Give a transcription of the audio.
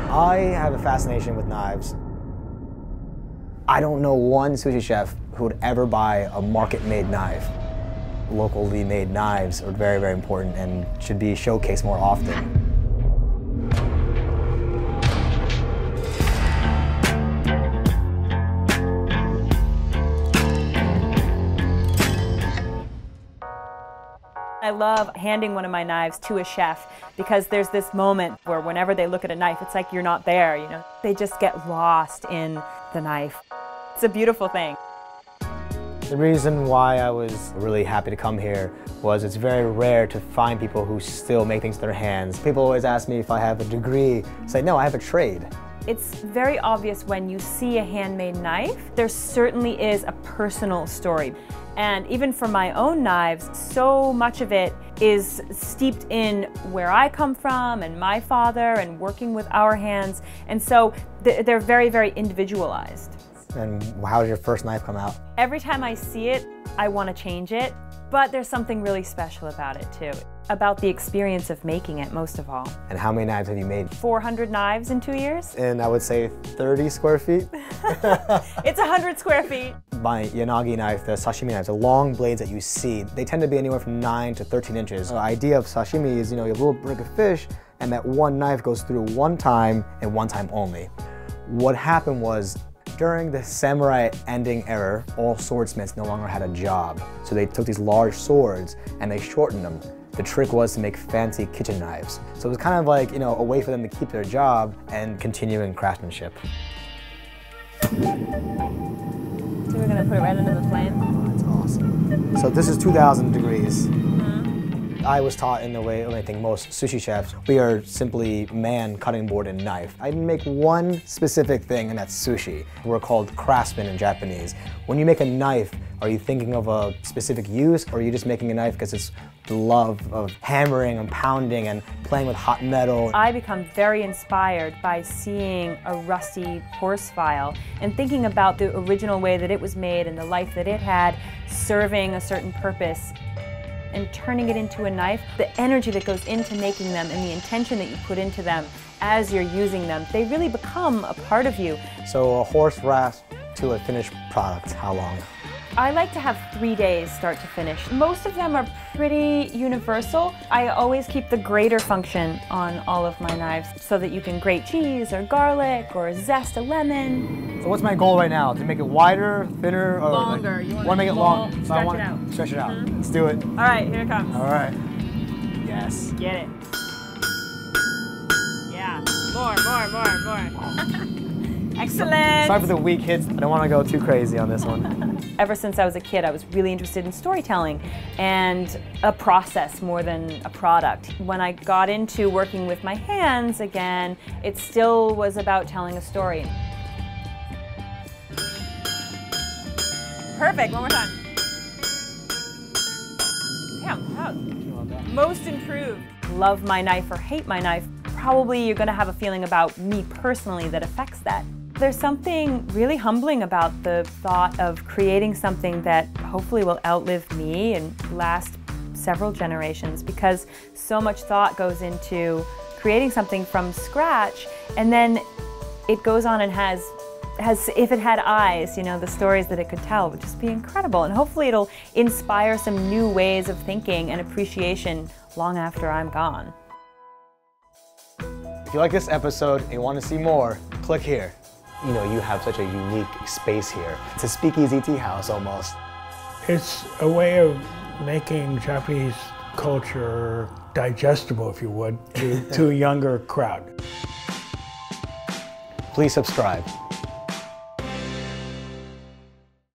I have a fascination with knives. I don't know one sushi chef who would ever buy a market-made knife. Locally made knives are very, very important and should be showcased more often. I love handing one of my knives to a chef because there's this moment where whenever they look at a knife, it's like you're not there, you know? They just get lost in the knife. It's a beautiful thing. The reason why I was really happy to come here was it's very rare to find people who still make things with their hands. People always ask me if I have a degree. I say, no, I have a trade. It's very obvious when you see a handmade knife, there certainly is a personal story. And even for my own knives, so much of it is steeped in where I come from and my father and working with our hands. And so they're very, very individualized. And how did your first knife come out? Every time I see it, I want to change it, but there's something really special about it too. About the experience of making it, most of all. And how many knives have you made? 400 knives in 2 years. And I would say 30 square feet. It's 100 square feet. My yanagi knife, the sashimi knives, the long blades that you see, they tend to be anywhere from 9 to 13 inches. The idea of sashimi is, you have a little brick of fish, and that one knife goes through one time and one time only. What happened was, during the samurai ending era, all swordsmiths no longer had a job. So they took these large swords and they shortened them. The trick was to make fancy kitchen knives. So it was kind of like, a way for them to keep their job and continue in craftsmanship. So we're gonna put it right under the flame? Oh, that's awesome. So this is 2,000 degrees. I was taught in the way of, I think, most sushi chefs, we are simply man, cutting board, and knife. I make one specific thing, and that's sushi. We're called craftsmen in Japanese. When you make a knife, are you thinking of a specific use, or are you just making a knife because it's the love of hammering and pounding and playing with hot metal? I become very inspired by seeing a rusty horse file and thinking about the original way that it was made and the life that it had, serving a certain purpose, and turning it into a knife. The energy that goes into making them and the intention that you put into them as you're using them, they really become a part of you. So a horse rasp to a finished product, how long? I like to have 3 days start to finish. Most of them are pretty universal. I always keep the grater function on all of my knives so that you can grate cheese or garlic or zest a lemon. So what's my goal right now? To make it wider, thinner, or longer? You want to make it long? So stretch it out. Stretch it out. Let's do it. All right, here it comes. All right. Yes. Get it. Yeah. More. Excellent. Sorry for the weak hits. I don't want to go too crazy on this one. Ever since I was a kid, I was really interested in storytelling and a process more than a product. When I got into working with my hands again, it still was about telling a story. Perfect, one more time. Damn, most improved. Love my knife or hate my knife, probably you're gonna have a feeling about me personally that affects that. There's something really humbling about the thought of creating something that hopefully will outlive me and last several generations, because so much thought goes into creating something from scratch, and then it goes on and has if it had eyes, the stories that it could tell would just be incredible, and hopefully it'll inspire some new ways of thinking and appreciation long after I'm gone. If you like this episode and you want to see more, click here. You have such a unique space here. It's a speakeasy tea house almost. It's a way of making Japanese culture digestible, if you would, to a younger crowd. Please subscribe.